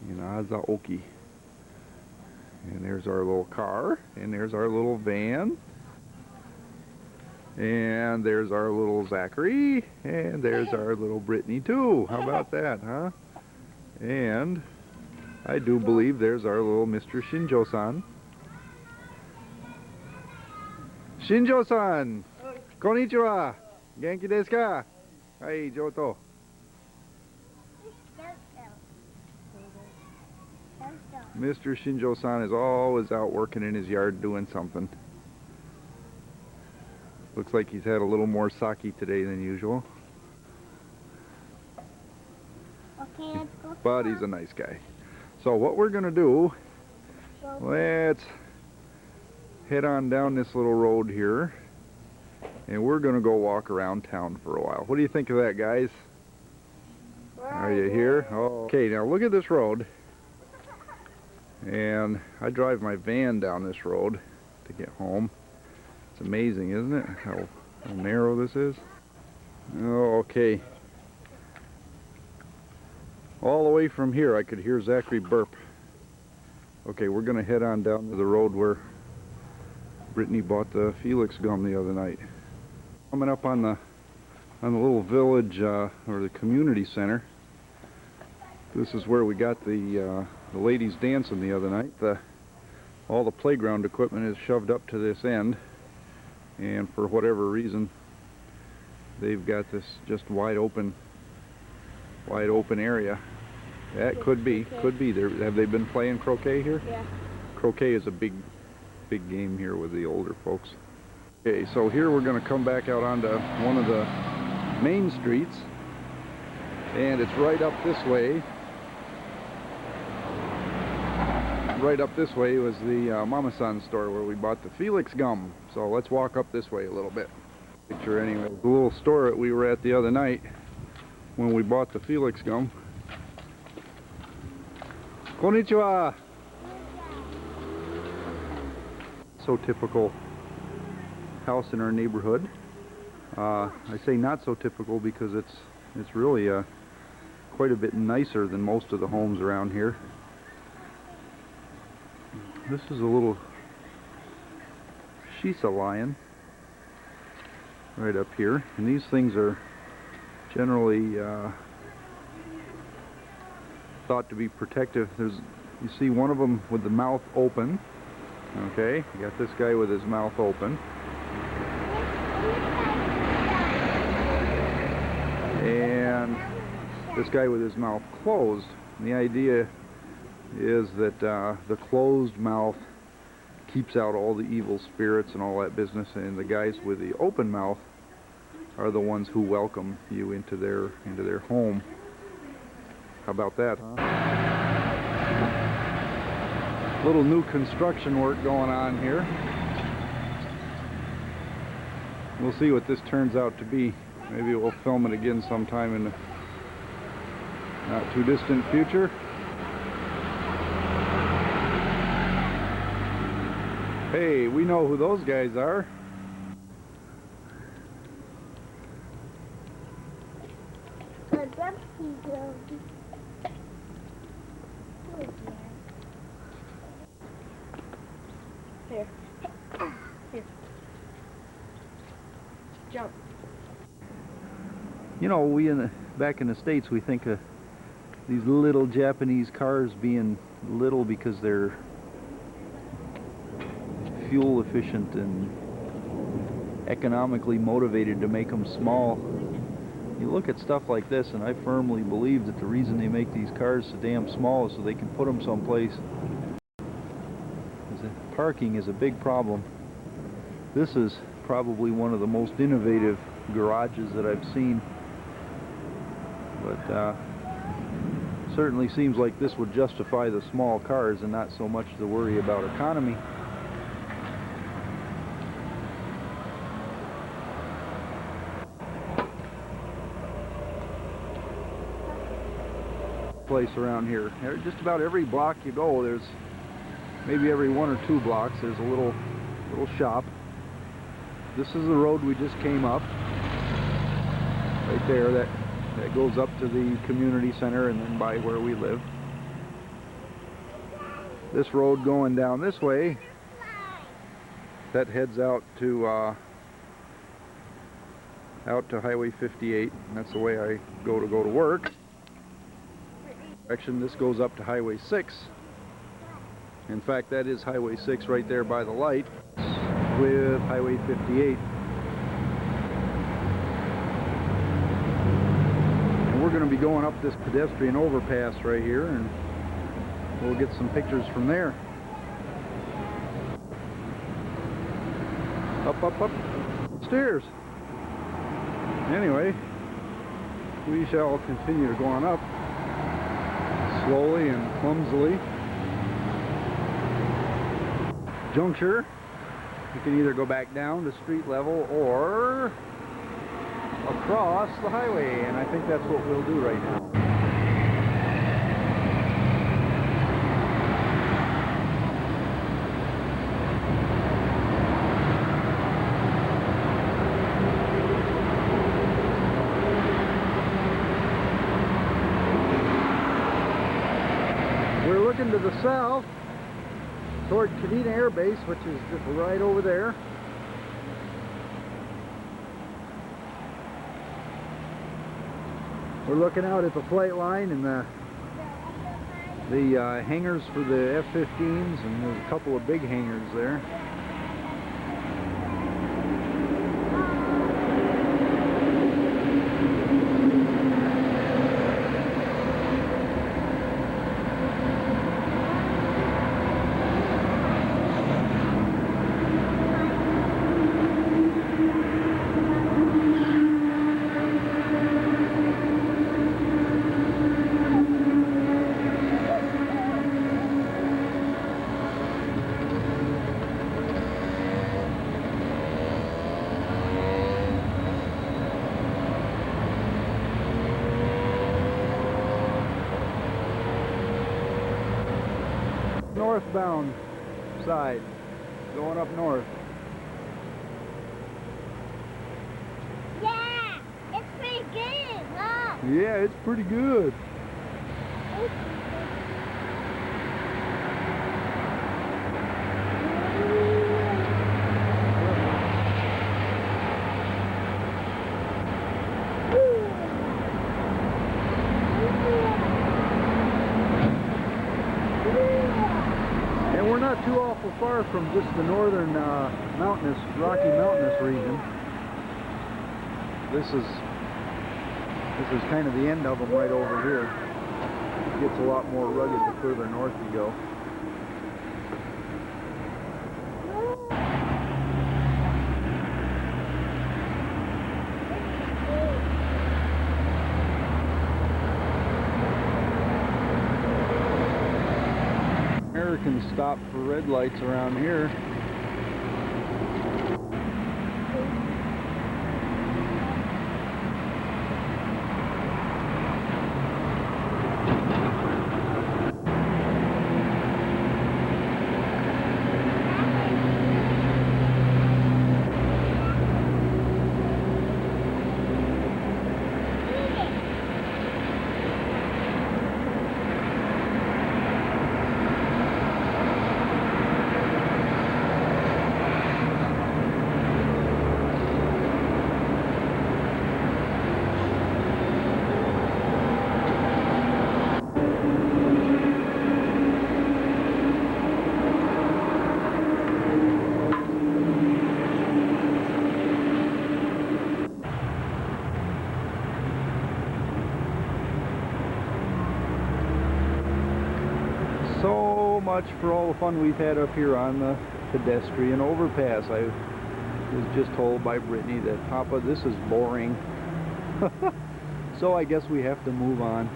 in Aza Oki. And there's our little car, and there's our little van, and there's our little Zachary, and there's our little Brittney too. How about that, huh? And I do believe there's our little Mr. Shinjo-san. Shinjo-san! Konnichiwa! Genki desu ka? Hai, Joto. Mr. Shinjo-san is always out working in his yard doing something. Looks like he's had a little more sake today than usual. Okay, let's go. But he's a nice guy. So what we're going to do, let's head on down this little road here, and we're going to go walk around town for a while. What do you think of that, guys? Are you here? Oh. Okay, now look at this road. And I drive my van down this road to get home. It's amazing, isn't it? How narrow this is. Oh, okay. All the way from here I could hear Zachary burp. Okay, we're gonna head on down to the road where Brittney bought the Felix gum the other night. Coming up on the little village or the community center. This is where we got the ladies dancing the other night. All the playground equipment is shoved up to this end, and for whatever reason they've got this just wide open area. That could be there. Have they been playing croquet here? Yeah. Croquet is a big game here with the older folks. Okay, so here we're going to come back out onto one of the main streets, and it's right up this way. Right up this way was the Mama-san store where we bought the Felix gum. So let's walk up this way a little bit. Picture anyway. The little store that we were at the other night when we bought the Felix gum. Konnichiwa! So typical house in our neighborhood. I say not so typical because it's really quite a bit nicer than most of the homes around here. This is a little Shisa lion right up here, and these things are generally thought to be protective. You see one of them with the mouth open. Okay, you got this guy with his mouth open, and this guy with his mouth closed. And the idea is that the closed mouth keeps out all the evil spirits and all that business, and the guys with the open mouth are the ones who welcome you into their home. How about that, huh? Little new construction work going on here. We'll see what this turns out to be. Maybe we'll film it again sometime in the not too distant future. Hey, we know who those guys are. Here. Here. Jump. You know, back in the States, we think of these little Japanese cars being little because they're fuel efficient and economically motivated to make them small. You look at stuff like this, and I firmly believe that the reason they make these cars so damn small is so they can put them someplace. Parking is a big problem. This is probably one of the most innovative garages that I've seen, but certainly seems like this would justify the small cars and not so much the worry about economy. Place around here. Just about every block you go, there's maybe every 1 or 2 blocks there's a little shop. This is the road we just came up. Right there, that goes up to the community center and then by where we live. This road going down this way, that heads out to Highway 58. And that's the way I go to work. Direction, this goes up to Highway 6. In fact, that is Highway 6 right there by the light with Highway 58. And we're going to be going up this pedestrian overpass right here, and we'll get some pictures from there. Up, stairs. Anyway, we shall continue to go on up slowly and clumsily. Juncture, you can either go back down to street level or across the highway, and I think that's what we'll do right now. We're looking to the south toward Kadena Air Base, which is just right over there. We're looking out at the flight line and the hangars for the F-15s, and there's a couple of big hangars there. Northbound side, going up north. Yeah, it's pretty good, huh? Yeah, it's pretty good. And we're not too awful far from just the northern Rocky Mountainous region. This is kind of the end of them right over here. It gets a lot more rugged the further north you go. Americans stop for red lights around here. So much for all the fun we've had up here on the pedestrian overpass. I was just told by Brittney that, Papa, this is boring. So I guess we have to move on.